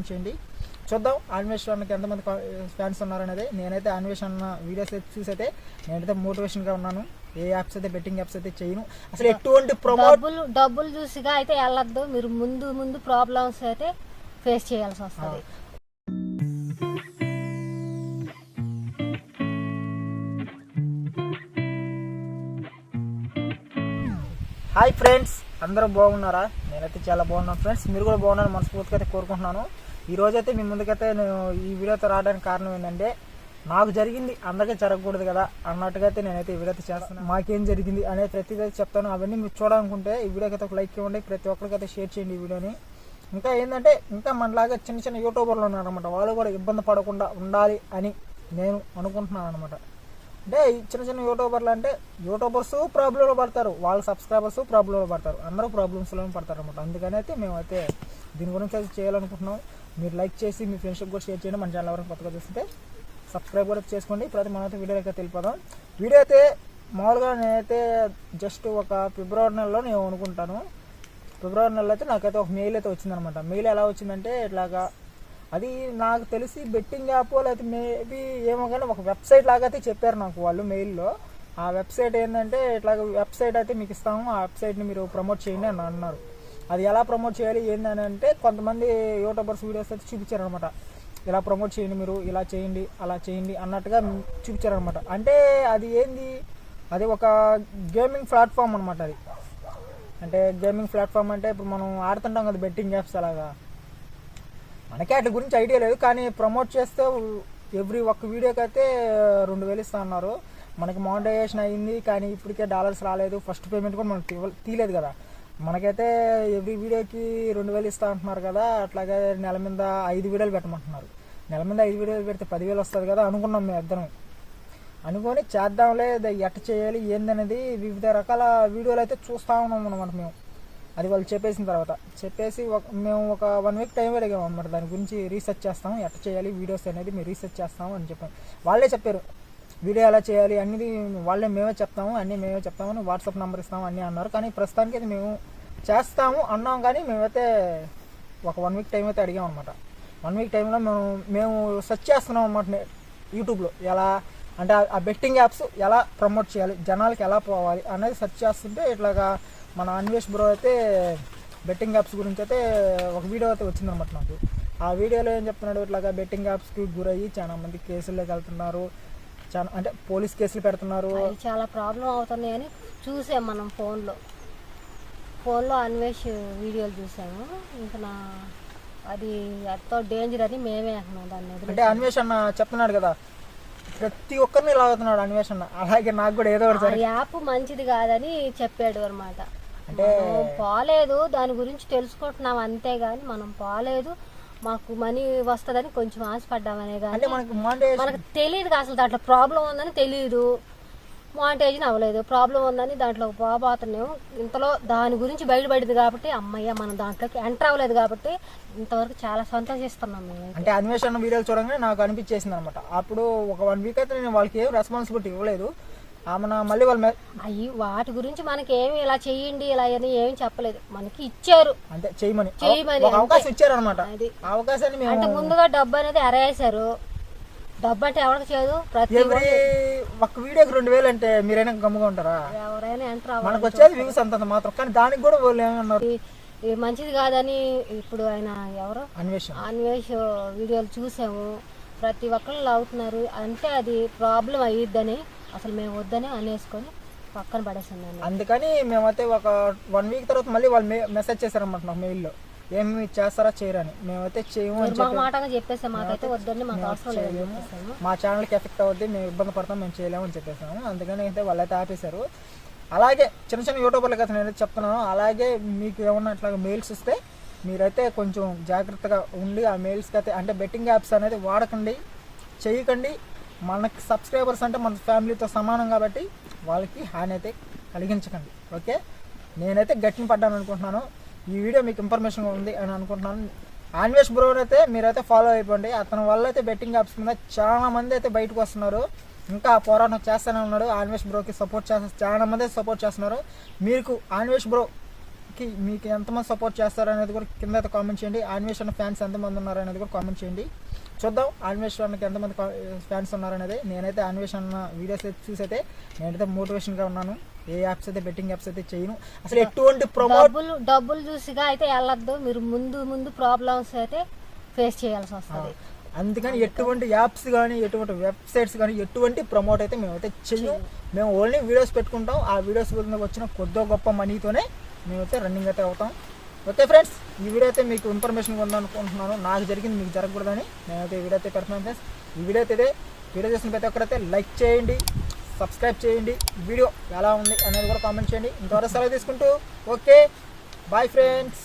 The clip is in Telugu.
కామెంట్ చేయండి. చూద్దాం అన్వేష్ అన్నకి ఎంతమంది ఫ్యాన్స్ ఉన్నారనేది. నేనైతే అన్వేష్ అన్న వీడియోస్ అయితే చూసి అయితే నేనైతే మోటివేషన్గా ఉన్నాను. ఏ యాప్స్ అయితే బెట్టింగ్ యాప్స్ అయితే చేయను. అసలు ఎటువంటి డబ్బులు చూసిగా అయితే వెళ్ళొద్దు. మీరు ముందు ప్రాబ్లమ్స్ అయితే ఫేస్ చేయాల్సి వస్తుంది. హాయ్ ఫ్రెండ్స్, అందరూ బాగున్నారా? నేనైతే చాలా బాగున్నాను ఫ్రెండ్స్. మీరు కూడా బాగున్నాను మనస్ఫూర్తిగా అయితే కోరుకుంటున్నాను. ఈ రోజైతే మీ ముందుకైతే నేను ఈ వీడియోతో రావడానికి కారణం ఏంటంటే, నాకు జరిగింది అందరికీ జరగకూడదు కదా అన్నట్టుగా అయితే నేనైతే ఈ వీడియో అయితే చేస్తాను. మాకేం జరిగింది అనేది ప్రతిదీ చెప్తాను. అవన్నీ మీరు చూడాలనుకుంటే ఈ వీడియోకి అయితే ఒక లైక్ ఇవ్వండి, ప్రతి ఒక్కరికైతే షేర్ చేయండి ఈ వీడియోని. ఇంకా ఏంటంటే, ఇంకా మనలాగా చిన్న యూట్యూబర్లు ఉన్నారనమాట, వాళ్ళు కూడా ఇబ్బంది పడకుండా ఉండాలి అని నేను అనుకుంటున్నాను అనమాట. అంటే ఈ చిన్న యూట్యూబర్లు అంటే యూట్యూబర్స్ ప్రాబ్లంలో పడతారు, వాళ్ళ సబ్స్క్రైబర్స్ ప్రాబ్లంలో పడతారు, అందరూ ప్రాబ్లమ్స్లో పడతారు అనమాట. అందుకని అయితే మేమైతే దీని గురించి అయితే చేయాలనుకుంటున్నాం. మీరు లైక్ చేసి మీ ఫ్రెండ్స్కి కూడా షేర్ చేయండి. మన ఛానల్ ఎవరైనా కొత్తగా చూస్తే సబ్స్క్రైబ్ కూడా చేసుకోండి. ప్రతి మనమైతే వీడియోకి వెళ్ళిపోదాం. వీడియో అయితే మామూలుగా నేనైతే జస్ట్ ఒక ఫిబ్రవరి నెలలో నేను అనుకుంటాను. ఫిబ్రవరి నెలలో అయితే నాకైతే ఒక మెయిల్ అయితే వచ్చిందనమాట. మెయిల్ ఎలా వచ్చిందంటే, ఇట్లాగా అది నాకు తెలిసి బెట్టింగ్ యాప్ లేకపోతే మేబీ ఏమో కానీ ఒక వెబ్సైట్ లాగా అయితే చెప్పారు నాకు వాళ్ళు మెయిల్లో. ఆ వెబ్సైట్ ఏంటంటే, ఇట్లాగ వెబ్సైట్ అయితే మీకు ఇస్తాము, ఆ వెబ్సైట్ని మీరు ప్రమోట్ చేయండి అని అన్నారు. అది ఎలా ప్రమోట్ చేయాలి ఏందని అంటే, కొంతమంది యూట్యూబర్స్ వీడియోస్ అయితే చూపించారనమాట. ఇలా ప్రమోట్ చేయండి, మీరు ఇలా చేయండి, అలా చేయండి అన్నట్టుగా చూపించారనమాట. అంటే అది ఏంది, అది ఒక గేమింగ్ ప్లాట్ఫామ్ అనమాట. అది అంటే గేమింగ్ ప్లాట్ఫామ్ అంటే ఇప్పుడు మనం ఆడుతుంటాం కదా బెట్టింగ్ యాప్స్, అలాగా మనకి వాటి గురించి ఐడియా లేదు. కానీ ప్రమోట్ చేస్తే ఎవ్రీ ఒక్క వీడియోకి అయితే 2000 ఇస్తా అన్నారు. మనకి మానిటైజేషన్ అయ్యింది, కానీ ఇప్పటికే డాలర్స్ రాలేదు. ఫస్ట్ పేమెంట్ కూడా మనకు తీయలేదు కదా. మనకైతే ఎవ్రీ వీడియోకి 2000 ఇస్తా అంటున్నారు కదా. అట్లాగే నెల మీద 5 వీడియోలు పెట్టమంటున్నారు. నెల మీద 5 వీడియోలు పెడితే 10,000 వస్తుంది కదా అనుకున్నాం మేము ఇద్దరం. అనుకొని చేద్దాంలే, ఎట్ట చేయాలి ఏందనేది వివిధ రకాల వీడియోలు అయితే చూస్తూ ఉన్నాం అనమాట మేము. అది వాళ్ళు చెప్పేసిన తర్వాత మేము ఒక 1 వీక్ టైం అడిగాము అనమాట. దాని గురించి రీసెర్చ్ చేస్తాము, ఎట్ట చేయాలి వీడియోస్ అనేది మేము రీసెర్చ్ చేస్తాము అని చెప్పాము. వాళ్ళే చెప్పారు వీడియో ఎలా చేయాలి అన్నీ మేమే చెప్తామని వాట్సాప్ నెంబర్ ఇస్తాము అన్నీ అన్నారు. కానీ ప్రస్తుతానికి అయితే మేము చేస్తాము అన్నాం. కానీ మేమైతే ఒక 1 వీక్ టైం అయితే అడిగాం అనమాట. 1 వీక్ టైంలో మేము సెర్చ్ చేస్తున్నాం అనమాట యూట్యూబ్లో. ఎలా అంటే ఆ బెట్టింగ్ యాప్స్ ఎలా ప్రమోట్ చేయాలి, జనాలకి ఎలా పోవాలి అనేది సెర్చ్ చేస్తుంటే, ఇట్లాగా మన అన్వేష్ బ్రో అయితే బెట్టింగ్ యాప్స్ గురించి అయితే ఒక వీడియో అయితే వచ్చిందనమాట నాకు. ఆ వీడియోలో ఏం చెప్తున్నాడు, ఇట్లాగా బెట్టింగ్ యాప్స్కి గురయ్యి చాలా మంది కేసుల్లోకి వెళ్తున్నారు, చాలా అంటే పోలీస్ కేసులు పెడుతున్నారు, చాలా ప్రాబ్లం అవుతున్నాయి అని చూసాం మనం ఫోన్లో అన్వేష్ వీడియోలు చూసాము. ఇంకా అది ఎంతో డేంజర్ అని మేమే అంటున్నాం దాన్ని. అంటే అన్వేష్ అన్న చెప్తున్నాడు కదా, ప్రతి ఒక్కరిని లాగుతున్నాడు అన్వేష్ అన్న. అలాగే నాకు కూడా ఏదో ఒకటి యాప్ మంచిది కాదని చెప్పాడు అనమాట. అంటే పోలేదు, దాని గురించి తెలుసుకుంటున్నాం అంతేగాని మనం పోలేదు, మాకు మనీ వస్తుందని కొంచెం ఆశపడ్డామనే కానీ మనకు తెలియదు అసలు దాంట్లో ప్రాబ్లం ఉందని తెలియదు. మానిటైజేషన్ అవ్వలేదు, ప్రాబ్లం ఉందని దాంట్లో పోబోతున్నాము. ఇంతలో దాని గురించి బయటపడింది కాబట్టి అమ్మయ్య మనం దాంట్లోకి ఎంటర్ అవ్వలేదు కాబట్టి ఇంతవరకు చాలా సంతోషిస్తున్నాం మేము. అంటే అన్వేషణ వీడియోలు చూడగానే నాకు అనిపించేసింది అనమాట. అప్పుడు ఒక 1 వీక్ అయితే నేను వాళ్ళకి ఏం రెస్పాన్సిబిలిటీ ఇవ్వలేదు. మళ్ళీ వాటి గురించి మనకి ఏమి ఇలా చెయ్యండి ఇలా అని ఏమి చెప్పలేదు, మనకి ఇచ్చారు అంటే చేయమని అవకాశం ఇచ్చారు అనమాట. అవకాశాన్ని అంటే ముందుగా డబ్బు అనేది ఎరేసారు. డబ్బు అంటే ఎవరికి చేయదు, ప్రతి ఒక్క వీడియోకి 2000 అంటే మీరైనా గమ్ముగా ఉంటారా? ఎవరైనా ఎంటర్ అవ్వాలి, మనకు వచ్చేది వ్యూస్ అంత మాత్రం. కానీ దానికి కూడా వాళ్ళు ఏమన్నారు, మంచిది కాదని. ఇప్పుడు ఆయన ఎవరు అన్వేష్ వీడియోలు చూసాము, ప్రతి ఒక్కళ్ళు అవుతున్నారు అంటే అది ప్రాబ్లం అయ్యిద్దని అసలు మేము వద్దని అనేసుకొని పక్కన పడేసాను. అందుకని మేమైతే ఒక 1 వీక్ తర్వాత మళ్ళీ వాళ్ళు మెసేజ్ చేశారన్నమాట నాకు మెయిల్లో, ఏమి చేస్తారా చేయరని. మేమైతే చేయము చెప్పేసాము, మాకైతే వద్దని, మాకు అవసరం లేదు, మా ఛానల్కి ఎఫెక్ట్ అవుద్ది, మేము ఇబ్బంది పడతాం, మేము చేయలేము అని చెప్పేసాము. అందుకని అయితే వాళ్ళైతే ఆపేశారు. అలాగే చిన్న యూట్యూబర్లకి అయితే నేనైతే చెప్తున్నాను, అలాగే మీకు ఏమన్నా ఇట్లా మెయిల్స్ ఇస్తే మీరైతే కొంచెం జాగ్రత్తగా ఉండి ఆ మెయిల్స్కి అయితే అంటే బెట్టింగ్ యాప్స్ అనేది వాడకండి, చేయకండి. మనకి సబ్స్క్రైబర్స్ అంటే మన ఫ్యామిలీతో సమానం కాబట్టి వాళ్ళకి హాని అయితే కలిగించకండి. ఓకే, నేనైతే గట్టిని పడ్డాను అనుకుంటున్నాను. ఈ వీడియో మీకు ఇన్ఫర్మేషన్ ఉంది అని అనుకుంటున్నాను. అన్వేష్ బ్రో అయితే మీరైతే ఫాలో అయిపోండి. అతని వల్ల అయితే బెట్టింగ్ యాప్స్ మీద చాలా మంది అయితే బయటకు వస్తున్నారు. ఇంకా పోరాటం చేస్తూనే ఉన్నాడు. అన్వేష్ బ్రోకి సపోర్ట్ చేస్తారు, చాలా మంది సపోర్ట్ చేస్తున్నారు. మీకు అన్వేష్ బ్రో ఛానల్కి మీకు ఎంతమంది సపోర్ట్ చేస్తారు అనేది కూడా కింద అయితే కామెంట్ చేయండి. అన్వేషణ ఫ్యాన్స్ ఎంతమంది ఉన్నారు అనేది కూడా కామెంట్ చేయండి. చూద్దాం అన్వేషణకి ఎంతమంది ఫ్యాన్స్ ఉన్నారనేది. నేనైతే అన్వేషణ వీడియోస్ చూసి అయితే నేనైతే మోటివేషన్గా ఉన్నాను. ఏ యాప్స్ అయితే బెట్టింగ్ యాప్స్ అయితే చేయను. అసలు ఎటువంటి డబ్బులు చూసిగా అయితే వెళ్ళొద్దు. మీరు ముందు ప్రాబ్లమ్స్ అయితే ఫేస్ చేయాల్సి వస్తుంది. అందుకని ఎటువంటి యాప్స్ కానీ ఎటువంటి వెబ్సైట్స్ కానీ ఎటువంటి ప్రమోట్ అయితే మేమైతే చెయ్యం. మేము ఓన్లీ వీడియోస్ పెట్టుకుంటాం. ఆ వీడియోస్ వచ్చిన కొద్దో గొప్ప మనీతోనే మేమైతే రన్నింగ్ అయితే అవుతాం. ఓకే ఫ్రెండ్స్, ఈ వీడియో అయితే మీకు ఇన్ఫర్మేషన్ ఉందనుకుంటున్నాను. నాకు జరిగింది మీకు జరగకూడదని నేనైతే ఈ వీడియో అయితే పెడుతున్నాను ఫ్రెండ్స్. ఈ వీడియో అయితే వీడియో చేసిన ప్రతి ఒక్కరైతే లైక్ చేయండి, సబ్స్క్రైబ్ చేయండి. వీడియో ఎలా ఉంది అనేది కూడా కామెంట్ చేయండి. ఇంతవరకు సెలవు తీసుకుంటూ ఓకే బాయ్ ఫ్రెండ్స్.